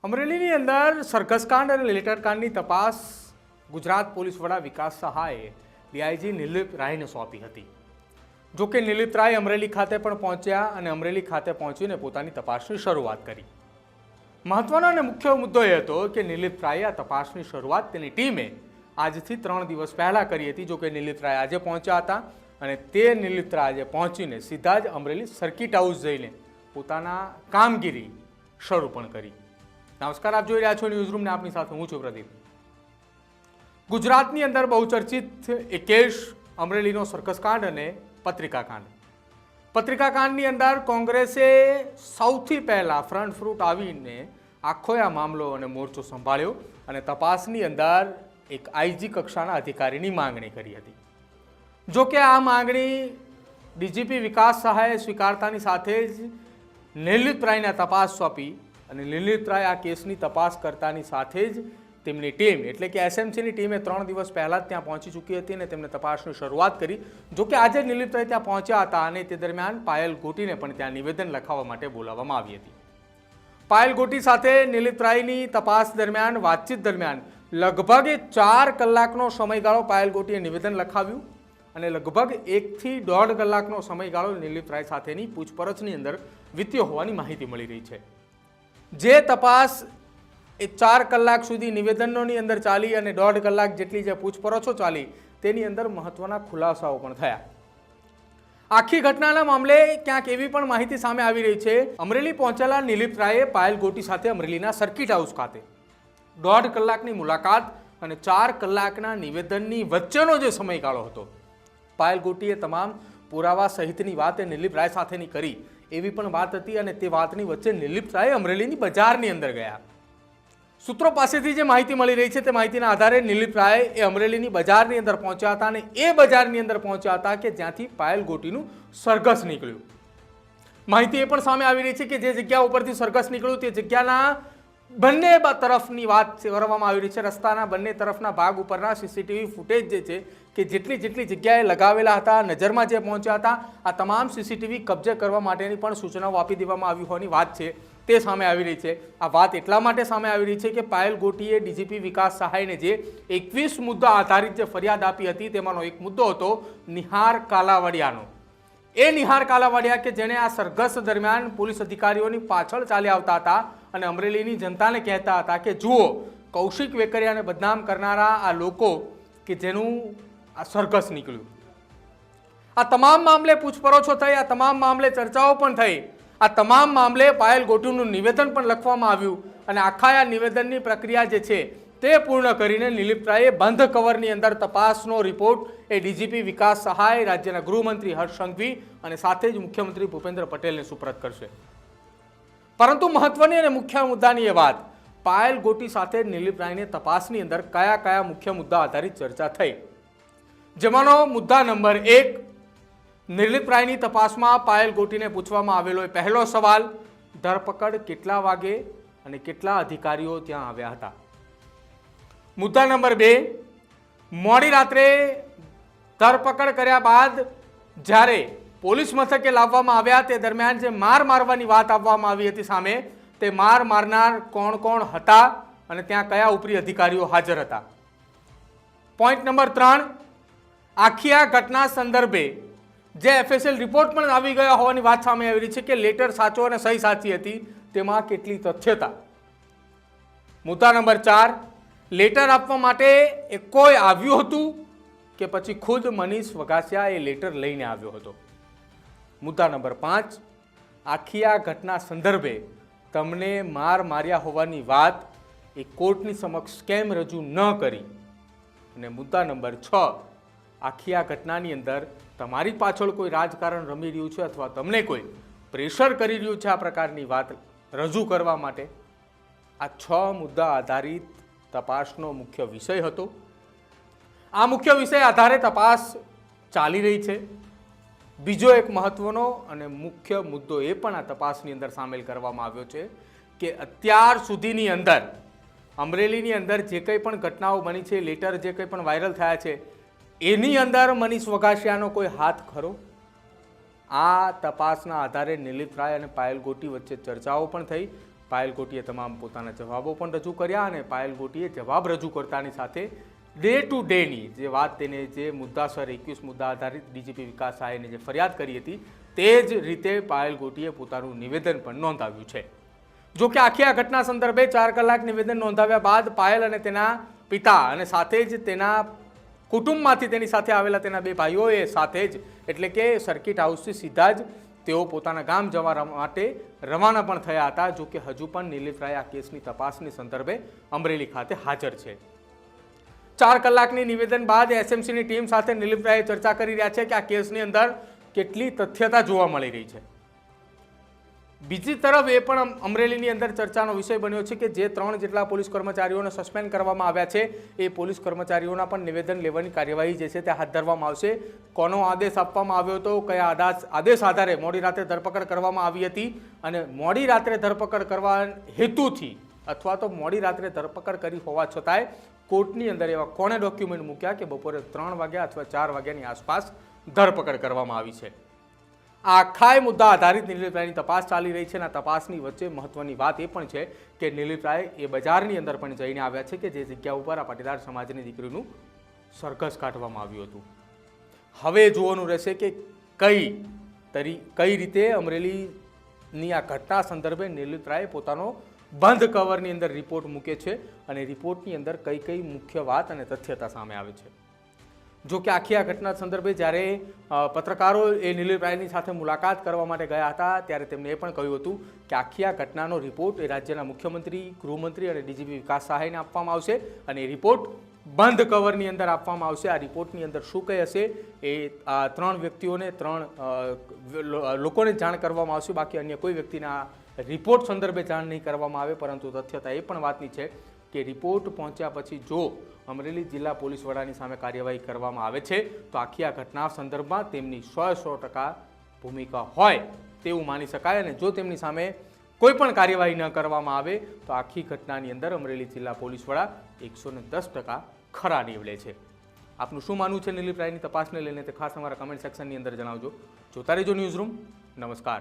અમરેલીની અંદર સરઘસકાંડ અને લેટરકાંડની તપાસ ગુજરાત પોલીસ વડા વિકાસ સહાયે ડીઆઈજી નિલીપ રાયને સોંપી હતી। જોકે નિલીપ રાય અમરેલી ખાતે પણ પહોંચ્યા અને અમરેલી ખાતે પહોંચીને પોતાની તપાસની શરૂઆત કરી। મહત્વનો અને મુખ્ય મુદ્દો એ હતો કે નિલીપ રાયે આ તપાસની શરૂઆત તેની ટીમે આજથી 3 દિવસ પહેલા કરી હતી। જોકે નિલીપ રાય આજે પહોંચ્યા હતા અને તે નિલીપ રાય આજે પહોંચીને સીધા જ અમરેલી સર્કિટ હાઉસ જઈને પોતાના કામગીરી શરૂ પણ કરી। નમસ્કાર, આપ જોઈ રહ્યા છો ન્યૂઝ રૂમ ને આપની સાથે હું છું પ્રદીપ। ગુજરાતની અંદર બહુચર્ચિત એક કેસ અમરેલીનો સરઘસકાંડ અને પત્રિકાકાંડની અંદર કોંગ્રેસે સૌથી પહેલા ફ્રન્ટ ફ્રૂટ આવીને આખો આ મામલો અને મોરચો સંભાળ્યો અને તપાસની અંદર એક આઈજી કક્ષાના અધિકારીની માંગણી કરી હતી। જો કે આ માંગણી ડીજીપી વિકાસ સહાયે સ્વીકારતાની સાથે જ નિલીપ રાયને તપાસ સોંપી અને નિલીપ રાય આ કેસની તપાસ કરતાની સાથે જ તેમની ટીમ એટલે કે એસએમસીની ટીમે 3 દિવસ પહેલા જ ત્યાં પહોંચી ચૂકી હતી અને તેમને તપાસની શરૂઆત કરી। જો કે આજે નિલીપ રાય ત્યાં પહોંચ્યા હતા અને તે દરમિયાન પાયલ ગોટીને પણ ત્યાં નિવેદન લખાવવા માટે બોલાવવામાં આવી હતી। પાયલ ગોટી સાથે નિલીપ રાયની તપાસ દરમિયાન વાતચીત દરમિયાન લગભગ 4 કલાકનો સમયગાળો પાયલ ગોટીએ નિવેદન લખાવ્યું અને લગભગ 1 થી 1.5 કલાકનો સમયગાળો નિલીપ રાય સાથેની પૂછપરછની અંદર વીત્યો હોવાની માહિતી મળી રહી છે। જે તપાસ એ 4 કલાક સુધી નિવેદનોની અંદર ચાલી અને 1.5 કલાક જેટલી જે પૂછપરછો ચાલી તેની અંદર મહત્વના ખુલાસાઓ પણ થયા। આખી ઘટનાના મામલે ક્યાંક એવી પણ માહિતી સામે આવી રહી છે, અમરેલી પહોંચેલા નિલીપ રાયે પાયલ ગોટી સાથે અમરેલીના સર્કિટ હાઉસ ખાતે 1.5 કલાકની મુલાકાત અને 4 કલાકના નિવેદનની વચ્ચેનો જે સમયગાળો હતો, પાયલ ગોટીએ તમામ પુરાવા સહિતની વાત એ નિલીપ રાય સાથેની કરી એવી પણ વાત હતી અને તે વાતની વચ્ચે નિલીપ રાય અમરેલીની બજારની અંદર ગયા। સૂત્રો પાસેથી જે માહિતી મળી રહી છે તે માહિતીના આધારે નિલીપ રાય એ અમરેલીની બજારની અંદર પહોંચ્યા હતા અને એ બજારની અંદર પહોંચ્યા હતા કે જ્યાંથી પાયલ ગોટીનું સરઘસ નીકળ્યું। માહિતી એ પણ સામે આવી રહી છે કે જે જગ્યા ઉપરથી સરઘસ નીકળ્યું તે જગ્યાના બંને તરફની વાત કરવામાં આવી રહી છે। રસ્તાના બંને તરફના ભાગ ઉપરના સીસીટીવી ફૂટેજ જે છે કે જેટલી જગ્યાએ લગાવેલા હતા, નજરમાં જે પહોંચ્યા હતા, આ તમામ સીસીટીવી કબજે કરવા માટેની પણ સૂચનાઓ આપી દેવામાં આવી હોવાની વાત છે તે સામે આવી રહી છે। આ વાત એટલા માટે સામે આવી રહી છે કે પાયલ ગોટીએ ડીજીપી વિકાસ સહાયને જે 21 મુદ્દા આધારિત જે ફરિયાદ આપી હતી તેમાંનો એક મુદ્દો હતો નિહાર કાલાવડિયાનો। એ નિહાર કાલાવડિયા કે જેણે આ સરઘસ દરમિયાન પોલીસ અધિકારીઓની પાછળ ચાલી આવતા હતા અને અમરેલીની જનતાને કહેતા હતા કે જુઓ, કૌશિક વેકરિયાને બદનામ કરનારા આ લોકો કે જેનું આ સરઘસ નીકળ્યું। આ તમામ મામલે પૂછપરછો થઈ, આ તમામ મામલે ચર્ચાઓ પણ થઈ, આ તમામ મામલે પાયલ ગોટીનું નિવેદન પણ લખવામાં આવ્યું અને આખા આ નિવેદનની પ્રક્રિયા જે છે તે પૂર્ણ કરીને નિલીપ રાયે બંધ કવરની અંદર તપાસનો રિપોર્ટ એ ડીજીપી વિકાસ સહાય, રાજ્યના ગૃહમંત્રી હર્ષ સંઘવી અને સાથે જ મુખ્યમંત્રી ભૂપેન્દ્ર પટેલને સુપ્રત કરશે। પરંતુ મહત્વની અને મુખ્ય મુદ્દાની એ વાત, પાયલ ગોટી સાથે નિલીપ રાયની તપાસની અંદર કયા કયા મુખ્ય મુદ્દા આધારિત ચર્ચા થઈ, જેમાંનો મુદ્દા નંબર 1, નિલીપ રાયની તપાસમાં પાયલ ગોટીને પૂછવામાં આવેલો પહેલો સવાલ, ધરપકડ કેટલા વાગે અને કેટલા અધિકારીઓ ત્યાં આવ્યા હતા। મુદ્દા નંબર 2, મોડી રાત્રે ધરપકડ કર્યા બાદ જ્યારે પોલીસ મથકે લાવવામાં આવ્યા તે દરમિયાન જે માર મારવાની વાત આપવામાં આવી હતી સામે, તે માર મારનાર કોણ કોણ હતા અને ત્યાં કયા ઉપરી અધિકારીઓ હાજર હતા। પોઈન્ટ નંબર 3, આખી આ ઘટના સંદર્ભે જે એફએસએલ રિપોર્ટ પણ આવી ગયા હોવાની વાત સામે આવી રહી છે કે લેટર સાચો અને સહી સાચી હતી, તેમાં કેટલી તથ્યતા। મુદ્દા નંબર 4, લેટર આપવા માટે એ કોઈ આવ્યું હતું કે પછી ખુદ મનીષ વઘાસિયા એ લેટર લઈને આવ્યો હતો। મુદ્દા નંબર 5, આખી આ ઘટના સંદર્ભે તમને માર માર્યા હોવાની વાત એ કોર્ટની સમક્ષ કેમ રજૂ ન કરી। અને મુદ્દા નંબર 6, આખી આ ઘટનાની અંદર તમારી પાછળ કોઈ રાજકારણ રમી રહ્યું છે અથવા તમને કોઈ પ્રેશર કરી રહ્યું છે આ પ્રકારની વાત રજૂ કરવા માટે। આ 6 મુદ્દા આધારિત તપાસનો મુખ્ય વિષય હતો। આ મુખ્ય વિષય આધારે તપાસ ચાલી રહી છે। બીજો એક મહત્વનો અને મુખ્ય મુદ્દો એ પણ આ તપાસની અંદર સામેલ કરવામાં આવ્યો છે કે અત્યાર સુધીની અંદર અમરેલીની અંદર જે કંઈ પણ ઘટનાઓ બની છે, લેટર જે કંઈ પણ વાયરલ થયા છે, એની અંદર મનીષ વઘાસિયાનો કોઈ હાથ ખરો? આ તપાસના આધારે નિલીપ રાય અને પાયલ ગોટી વચ્ચે ચર્ચાઓ પણ થઈ। પાયલ ગોટીએ તમામ પોતાના જવાબો પણ રજૂ કર્યા અને પાયલ ગોટીએ જવાબ રજૂ કરતાની સાથે ડે ટુ ડેની જે વાત તેને જે મુદ્દાસર 21 મુદ્દા આધારિત ડીજીપી વિકાસ સહાયને જે ફરિયાદ કરી હતી તે જ રીતે પાયલ ગોટીએ પોતાનું નિવેદન પણ નોંધાવ્યું છે. જો કે આખી આ ઘટના સંદર્ભે 4 કલાક નિવેદન નોંધાવ્યા બાદ પાયલ અને તેના પિતા અને સાથે જ તેના કુટુંબમાંથી તેની સાથે આવેલા તેના 2 ભાઈઓએ સાથે જ એટલે કે સર્કિટ હાઉસથી સીધા જ તેઓ પોતાના ગામ જવા માટે રવાના પણ થયા હતા. જો કે હજુ પણ નિલીપ રાય આ કેસની તપાસની સંદર્ભે અમરેલી ખાતે હાજર છે. 4 કલાકની નિવેદન બાદ એસએમસીની ટીમ સાથે નિલીપ રાય ચર્ચા કરી રહ્યા છે કે આ કેસની અંદર કેટલી તથ્યતા જોવા મળી રહી છે. બીજી તરફ એ પણ અમરેલીની અંદર ચર્ચાનો વિષય બન્યો છે કે જે 3 જેટલા પોલીસ કર્મચારીઓને સસ્પેન્ડ કરવામાં આવ્યા છે એ પોલીસ કર્મચારીઓના પણ નિવેદન લેવાની કાર્યવાહી જે છે તે હાથ ધરવામાં આવશે. કોનો આદેશ આપવામાં આવ્યો હતો, કયા આદેશ આધારે મોડી રાત્રે ધરપકડ કરવામાં આવી હતી અને મોડી રાત્રે ધરપકડ કરવા હેતુથી અથવા તો મોડી રાત્રે ધરપકડ કરી હોવા છતાંય કોર્ટની અંદર એવા કોણે ડોક્યુમેન્ટ મૂક્યા કે બપોરે 3 વાગ્યા અથવા 4 વાગ્યાની આસપાસ ધરપકડ કરવામાં આવી છે. આખા મુદ્દા આધારિત નિલીપ રાયની તપાસ ચાલી રહી છે અને તપાસની વચ્ચે મહત્વની વાત એ પણ છે કે નિલીપ રાય એ બજારની અંદર પણ જઈને આવ્યા છે કે જે જગ્યા ઉપર આ પાટીદાર સમાજની દીકરીનું સરઘસ કાઢવામાં આવ્યું હતું. હવે જોવાનું રહેશે કે કઈ રીતે અમરેલીની આ ઘટના સંદર્ભે નિલીપ રાય પોતાનો બંધ કવરની અંદર રિપોર્ટ મૂકે છે અને રિપોર્ટની અંદર કઈ મુખ્ય વાત અને તથ્યતા સામે આવે છે. જો કે આખી આ ઘટના સંદર્ભે જ્યારે પત્રકારો એ નિલીપ રાયની સાથે મુલાકાત કરવા માટે ગયા હતા ત્યારે તેમણે એ પણ કહ્યું હતું કે આખી આ ઘટનાનો રિપોર્ટ એ રાજ્યના મુખ્યમંત્રી, ગૃહમંત્રી અને ડીજીપી વિકાસ સહાયને આપવામાં આવશે અને એ રિપોર્ટ બંધ કવરની અંદર આપવામાં આવશે. આ રિપોર્ટની અંદર શું કંઈ હશે એ આ 3 વ્યક્તિઓને 3 લોકોને જાણ કરવામાં આવશે. બાકી અન્ય કોઈ વ્યક્તિના રિપોર્ટ સંદર્ભે જાણ નહીં કરવામાં આવે. પરંતુ તથ્યતા એ પણ વાતની છે કે રિપોર્ટ પહોંચ્યા પછી જો અમરેલી જિલ્લા પોલીસ વડાની સામે કાર્યવાહી કરવામાં આવે છે તો આખી આ ઘટના સંદર્ભમાં તેમની 100% ભૂમિકા હોય તેવું માની શકાય અને જો તેમની સામે કોઈ પણ કાર્યવાહી ન કરવામાં આવે તો આખી ઘટનાની અંદર અમરેલી જિલ્લા પોલીસ વડા 110% ખરા નીવડે છે. આપનું શું માનવું છે નિલીપ રાયની તપાસને લઈને તે ખાસ અમારા કમેન્ટ સેક્શનની અંદર જણાવજો. જોતા રહેજો ન્યૂઝરૂમ. નમસ્કાર.